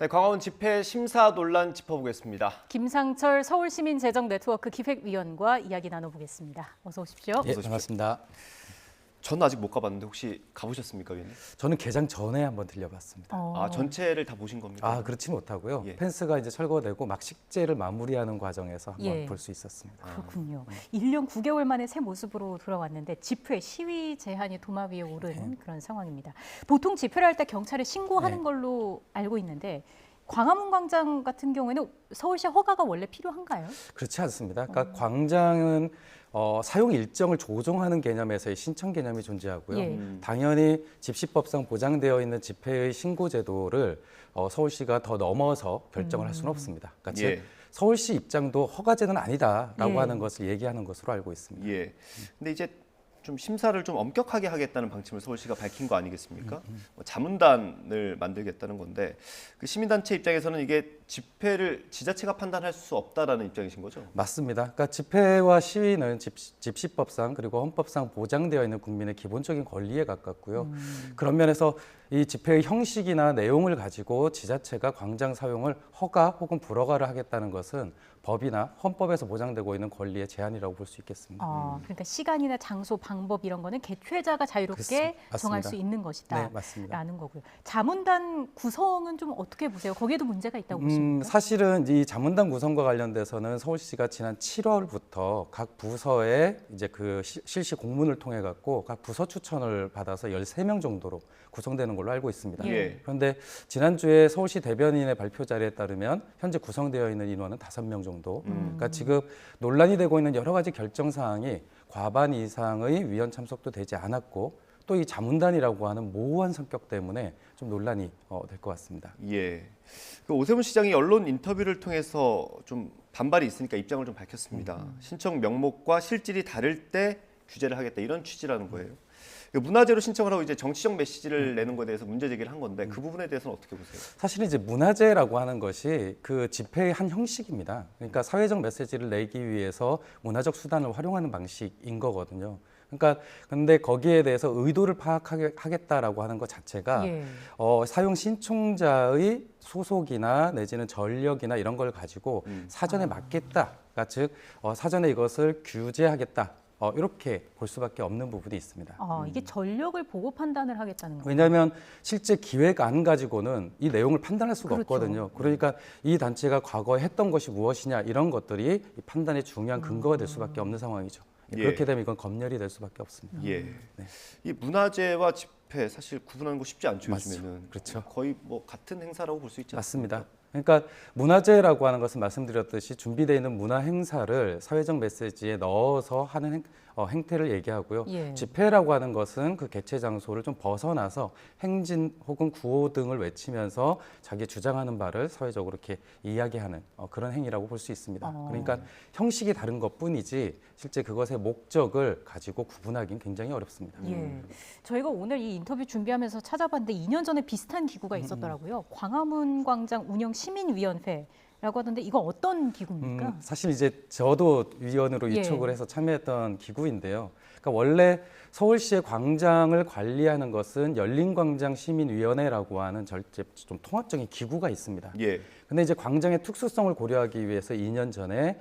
네, 광화문 집회 심사 논란 짚어보겠습니다. 김상철 서울시민재정네트워크 기획위원과 이야기 나눠보겠습니다. 어서 오십시오. 예, 반갑습니다. 저는 아직 못 가봤는데 혹시 가보셨습니까, 위원님? 저는 개장 전에 한번 들려봤습니다. 아, 전체를 다 보신 겁니까? 아, 그렇지 못하고요. 예. 펜스가 이제 철거되고 막 식재를 마무리하는 과정에서 한번 예. 볼 수 있었습니다. 그렇군요. 1년 9개월 만에 새 모습으로 돌아왔는데 집회, 시위 제한이 도마 위에 오른 그런 상황입니다. 보통 집회를 할 때 경찰에 신고하는 네. 걸로 알고 있는데 광화문 광장 같은 경우에는 서울시 허가가 원래 필요한가요? 그렇지 않습니다. 그러니까 광장은 사용 일정을 조정하는 개념에서의 신청 개념이 존재하고요. 예. 당연히 집시법상 보장되어 있는 집회의 신고 제도를 서울시가 더 넘어서 결정을 할 수는 없습니다. 그러니까 예. 즉 서울시 입장도 허가제는 아니다라고 예. 하는 것을 얘기하는 것으로 알고 있습니다. 예. 근데 이제 좀 심사를 좀 엄격하게 하겠다는 방침을 서울시가 밝힌 거 아니겠습니까? 뭐 자문단을 만들겠다는 건데 그 시민단체 입장에서는 이게 집회를 지자체가 판단할 수 없다라는 입장이신 거죠? 맞습니다. 그러니까 집회와 시위는 집시법상 그리고 헌법상 보장되어 있는 국민의 기본적인 권리에 가깝고요. 그런 면에서 이 집회의 형식이나 내용을 가지고 지자체가 광장 사용을 허가 혹은 불허가를 하겠다는 것은 법이나 헌법에서 보장되고 있는 권리의 제한이라고 볼 수 있겠습니다. 그러니까 시간이나 장소, 방법 이런 거는 개최자가 자유롭게 그렇습니다. 정할 수 있는 것이다. 네, 맞습니다. 라는 거고요. 자문단 구성은 좀 어떻게 보세요? 거기에도 문제가 있다고 보십니까? 사실은 이 자문단 구성과 관련돼서는 서울시가 지난 7월부터 각 부서에 이제 그 실시 공문을 통해 갖고 각 부서 추천을 받아서 13명 정도로 구성되는 걸로 알고 있습니다. 예. 그런데 지난주에 서울시 대변인의 발표 자료에 따르면 현재 구성되어 있는 인원은 5명 정도. 그러니까 지금 논란이 되고 있는 여러 가지 결정 사항이 과반 이상의 위원 참석도 되지 않았고 또 이 자문단이라고 하는 모호한 성격 때문에 좀 논란이 될 것 같습니다. 예. 그 오세훈 시장이 언론 인터뷰를 통해서 좀 반발이 있으니까 입장을 좀 밝혔습니다. 신청 명목과 실질이 다를 때 규제를 하겠다 이런 취지라는 거예요. 그 문화재로 신청을 하고 이제 정치적 메시지를 내는 것에 대해서 문제 제기를 한 건데 그 부분에 대해서는 어떻게 보세요? 사실은 이제 문화재라고 하는 것이 그 집회의 한 형식입니다. 그러니까 사회적 메시지를 내기 위해서 문화적 수단을 활용하는 방식인 거거든요. 그러니까 근데 거기에 대해서 의도를 파악하겠다라고 하는 것 자체가 예. 사용 신청자의 소속이나 내지는 전력이나 이런 걸 가지고 사전에 맡겠다가 즉 사전에 이것을 규제하겠다. 이렇게 볼 수밖에 없는 부분이 있습니다. 이게 전력을 보고 판단을 하겠다는 거예요. 왜냐하면 실제 기획안 가지고는 이 내용을 판단할 수가 그렇죠. 없거든요. 그러니까 이 단체가 과거에 했던 것이 무엇이냐 이런 것들이 이 판단의 중요한 근거가 될 수밖에 없는 상황이죠. 예. 그렇게 되면 이건 검열이 될 수밖에 없습니다. 예. 네. 이 문화재와 집회 사실 구분하는 거 쉽지 않죠, 맞죠. 요즘에는. 그렇죠. 거의 뭐 같은 행사라고 볼 수 있지 않습니까? 맞습니다. 그러니까 문화재라고 하는 것은 말씀드렸듯이 준비되어 있는 문화 행사를 사회적 메시지에 넣어서 하는 행태를 얘기하고요. 예. 집회라고 하는 것은 그 개최 장소를 좀 벗어나서 행진 혹은 구호 등을 외치면서 자기 주장하는 바를 사회적으로 이렇게 이야기하는 그런 행위라고 볼 수 있습니다. 그러니까 형식이 다른 것뿐이지 실제 그것의 목적을 가지고 구분하기는 굉장히 어렵습니다. 예. 저희가 오늘 이 인터뷰 준비하면서 찾아봤는데 2년 전에 비슷한 기구가 있었더라고요. 광화문 광장 운영 시민위원회라고 하던데 이거 어떤 기구입니까? 사실 이제 저도 위원으로 예. 이촉을 해서 참여했던 기구인데요. 그러니까 원래 서울시의 광장을 관리하는 것은 열린광장시민위원회라고 하는 좀 통합적인 기구가 있습니다. 예. 근데 이제 광장의 특수성을 고려하기 위해서 2년 전에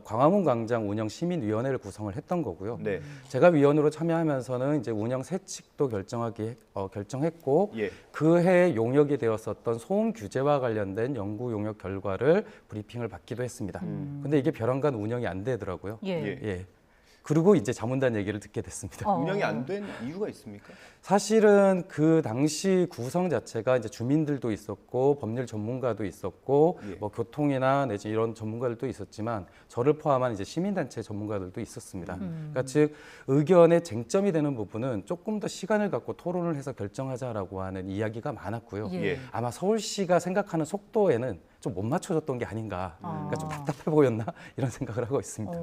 광화문 광장 운영 시민위원회를 구성을 했던 거고요. 네. 제가 위원으로 참여하면서는 이제 운영 세칙도 결정했고 예. 그해 용역이 되었었던 소음 규제와 관련된 연구 용역 결과를 브리핑을 받기도 했습니다. 근데 이게 벼랑간 운영이 안 되더라고요. 예. 예. 예. 그리고 이제 자문단 얘기를 듣게 됐습니다. 운영이 안 된 이유가 있습니까? 사실은 그 당시 구성 자체가 이제 주민들도 있었고 법률 전문가도 있었고 예. 뭐 교통이나 내지 이런 전문가들도 있었지만 저를 포함한 이제 시민단체 전문가들도 있었습니다. 그러니까 즉 의견의 쟁점이 되는 부분은 조금 더 시간을 갖고 토론을 해서 결정하자라고 하는 이야기가 많았고요. 예. 예. 아마 서울시가 생각하는 속도에는 좀 못 맞춰줬던 게 아닌가. 그러니까 좀 답답해 보였나 이런 생각을 하고 있습니다.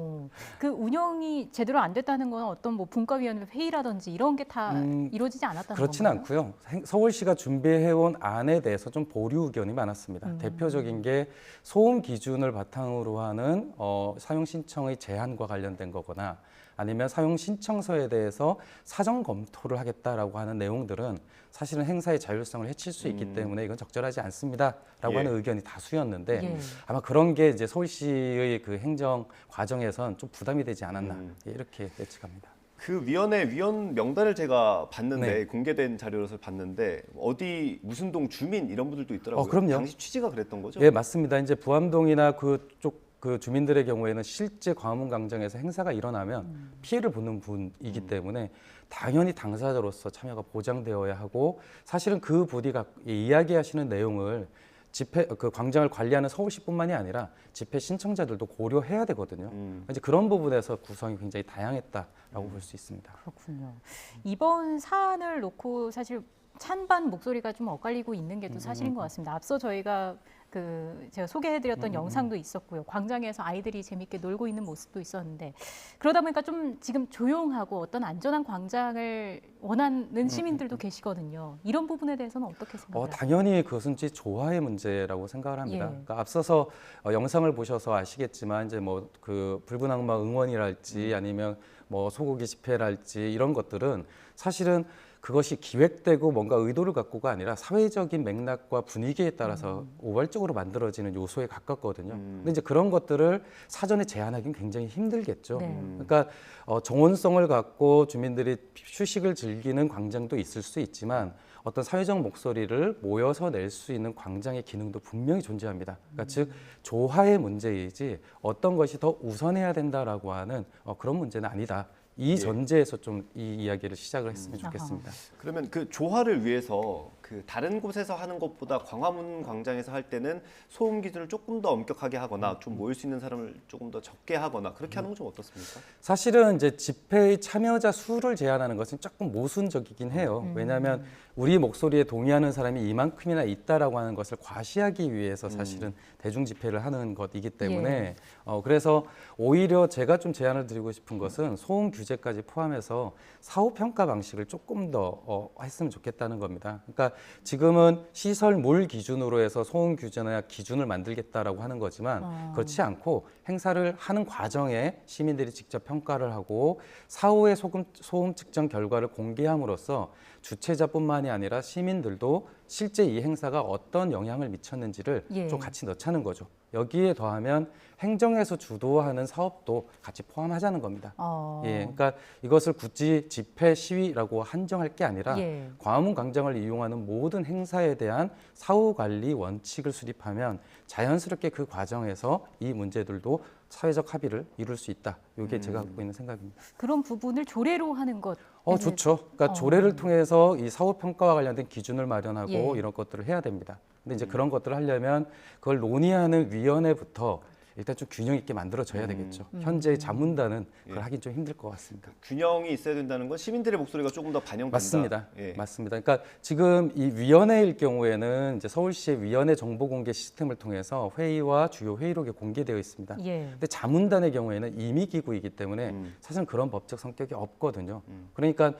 그 운영이 제대로 안 됐다는 건 어떤 뭐 분과위원회 회의라든지 이런 게 다 이루어지지 않았다는 그렇진 건가요? 않고요. 서울시가 준비해온 안에 대해서 좀 보류 의견이 많았습니다. 대표적인 게 소음 기준을 바탕으로 하는 사용 신청의 제한과 관련된 거거나 아니면 사용 신청서에 대해서 사전 검토를 하겠다라고 하는 내용들은 사실은 행사의 자율성을 해칠 수 있기 때문에 이건 적절하지 않습니다라고 예. 하는 의견이 다수였는데 예. 아마 그런 게 이제 서울시의 그 행정 과정에선 좀 부담이 되지 않았나 예, 이렇게 예측합니다. 그 위원회 위원 명단을 제가 봤는데 네. 공개된 자료에서 봤는데 어디 무슨 동 주민 이런 분들도 있더라고요. 그럼요. 당시 취지가 그랬던 거죠? 예, 맞습니다. 이제 부암동이나 그쪽 그 주민들의 경우에는 실제 광화문 광장에서 행사가 일어나면 피해를 보는 분이기 때문에 당연히 당사자로서 참여가 보장되어야 하고 사실은 그 부디가 이야기하시는 내용을 집회 그 광장을 관리하는 서울시뿐만이 아니라 집회 신청자들도 고려해야 되거든요. 이제 그런 부분에서 구성이 굉장히 다양했다라고 볼 수 있습니다. 그렇군요. 이번 사안을 놓고 사실 찬반 목소리가 좀 엇갈리고 있는 게 또 사실인 것 같습니다. 앞서 저희가 제가 소개해드렸던 영상도 있었고요. 광장에서 아이들이 재밌게 놀고 있는 모습도 있었는데 그러다 보니까 좀 지금 조용하고 어떤 안전한 광장을 원하는 시민들도 계시거든요. 이런 부분에 대해서는 어떻게 생각하세요? 당연히 그것은 이제 조화의 문제라고 생각을 합니다. 예. 그러니까 앞서서 영상을 보셔서 아시겠지만 이제 뭐 그 붉은 악마 응원이랄지 아니면 뭐 소고기 집회랄지 이런 것들은 사실은 그것이 기획되고 뭔가 의도를 갖고가 아니라 사회적인 맥락과 분위기에 따라서 우발적으로 만들어지는 요소에 가깝거든요. 근데 이제 그런 것들을 사전에 제한하기는 굉장히 힘들겠죠. 네. 그러니까 정원성을 갖고 주민들이 휴식을 즐기는 광장도 있을 수 있지만 어떤 사회적 목소리를 모여서 낼 수 있는 광장의 기능도 분명히 존재합니다. 그러니까 즉 조화의 문제이지 어떤 것이 더 우선해야 된다라고 하는 그런 문제는 아니다. 이 전제에서 좀 이 이야기를 시작을 했으면 좋겠습니다. 그러면 그 조화를 위해서 그 다른 곳에서 하는 것보다 광화문 광장에서 할 때는 소음 기준을 조금 더 엄격하게 하거나 좀 모일 수 있는 사람을 조금 더 적게 하거나 그렇게 하는 건 좀 어떻습니까? 사실은 이제 집회의 참여자 수를 제한하는 것은 조금 모순적이긴 해요. 왜냐하면 우리 목소리에 동의하는 사람이 이만큼이나 있다라고 하는 것을 과시하기 위해서 사실은 대중 집회를 하는 것이기 때문에 그래서 오히려 제가 좀 제안을 드리고 싶은 것은 소음 규제까지 포함해서 사후 평가 방식을 조금 더 했으면 좋겠다는 겁니다. 그러니까 지금은 시설물 기준으로 해서 소음 규제나 기준을 만들겠다라고 하는 거지만 그렇지 않고 행사를 하는 과정에 시민들이 직접 평가를 하고 사후에 소음 측정 결과를 공개함으로써 주최자뿐만이 아니라 시민들도 실제 이 행사가 어떤 영향을 미쳤는지를 예. 좀 같이 넣자는 거죠. 여기에 더하면 행정에서 주도하는 사업도 같이 포함하자는 겁니다. 예, 그러니까 이것을 굳이 집회 시위라고 한정할 게 아니라 예. 광화문 광장을 이용하는 모든 행사에 대한 사후 관리 원칙을 수립하면 자연스럽게 그 과정에서 이 문제들도 사회적 합의를 이룰 수 있다. 이게 제가 갖고 있는 생각입니다. 그런 부분을 조례로 하는 것. 좋죠. 그러니까 조례를 통해서 이 사후 평가와 관련된 기준을 마련하고 예. 이런 것들을 해야 됩니다. 근데 이제 그런 것들을 하려면 그걸 논의하는 위원회부터 일단 좀 균형 있게 만들어져야 되겠죠. 현재 자문단은 그걸 하긴 좀 힘들 것 같습니다. 균형이 있어야 된다는 건 시민들의 목소리가 조금 더 반영된다. 맞습니다. 예. 맞습니다. 그러니까 지금 이 위원회일 경우에는 이제 서울시의 위원회 정보 공개 시스템을 통해서 회의와 주요 회의록이 공개되어 있습니다. 예. 근데 자문단의 경우에는 임의 기구이기 때문에 사실 그런 법적 성격이 없거든요. 그러니까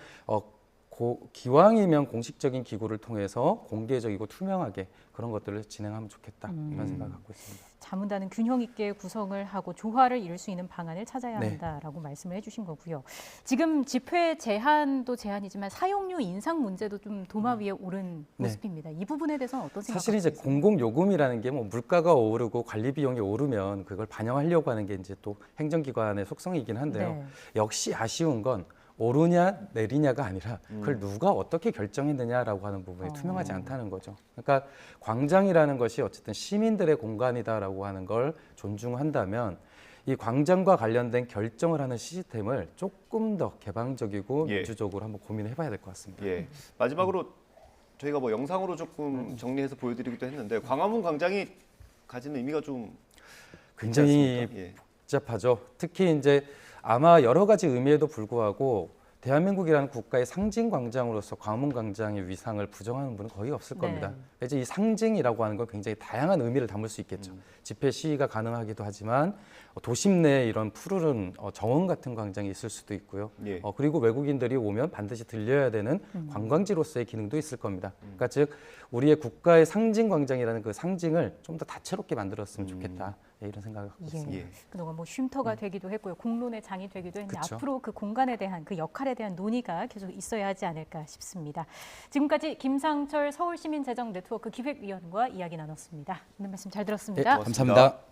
기왕이면 공식적인 기구를 통해서 공개적이고 투명하게 그런 것들을 진행하면 좋겠다 이런 생각을 갖고 있습니다. 자문단은 균형 있게 구성을 하고 조화를 이룰 수 있는 방안을 찾아야 네. 한다라고 말씀을 해주신 거고요. 지금 집회 제한도 제한이지만 사용료 인상 문제도 좀 도마 위에 오른 네. 모습입니다. 이 부분에 대해서는 어떤 생각이 사실 이제 공공요금이라는 게 뭐 물가가 오르고 관리 비용이 오르면 그걸 반영하려고 하는 게 이제 또 행정기관의 속성이긴 한데요. 네. 역시 아쉬운 건 오르냐 내리냐가 아니라 그걸 누가 어떻게 결정했느냐라고 하는 부분이 투명하지 않다는 거죠. 그러니까 광장이라는 것이 어쨌든 시민들의 공간이다라고 하는 걸 존중한다면 이 광장과 관련된 결정을 하는 시스템을 조금 더 개방적이고 예. 민주적으로 한번 고민을 해봐야 될 것 같습니다. 예. 마지막으로 저희가 뭐 영상으로 조금 정리해서 보여드리기도 했는데 광화문 광장이 가지는 의미가 좀 굉장히 있지 않습니까? 예. 복잡하죠. 특히 이제 아마 여러 가지 의미에도 불구하고 대한민국이라는 국가의 상징 광장으로서 광화문 광장의 위상을 부정하는 분은 거의 없을 네. 겁니다. 이제 이 상징이라고 하는 건 굉장히 다양한 의미를 담을 수 있겠죠. 집회 시위가 가능하기도 하지만 도심 내에 이런 푸르른 정원 같은 광장이 있을 수도 있고요. 예. 그리고 외국인들이 오면 반드시 들려야 되는 관광지로서의 기능도 있을 겁니다. 그러니까 즉 우리의 국가의 상징 광장이라는 그 상징을 좀 더 다채롭게 만들었으면 좋겠다. 예, 이런 생각을 갖고 있습니다. 예. 그동안 뭐 쉼터가 되기도 했고요. 공론의 장이 되기도 했는데 그쵸. 앞으로 그 공간에 대한 그 역할에 대한 논의가 계속 있어야 하지 않을까 싶습니다. 지금까지 김상철 서울시민재정네트워크 기획위원과 이야기 나눴습니다. 오늘 말씀 잘 예, 들었습니다. 고맙습니다. 감사합니다.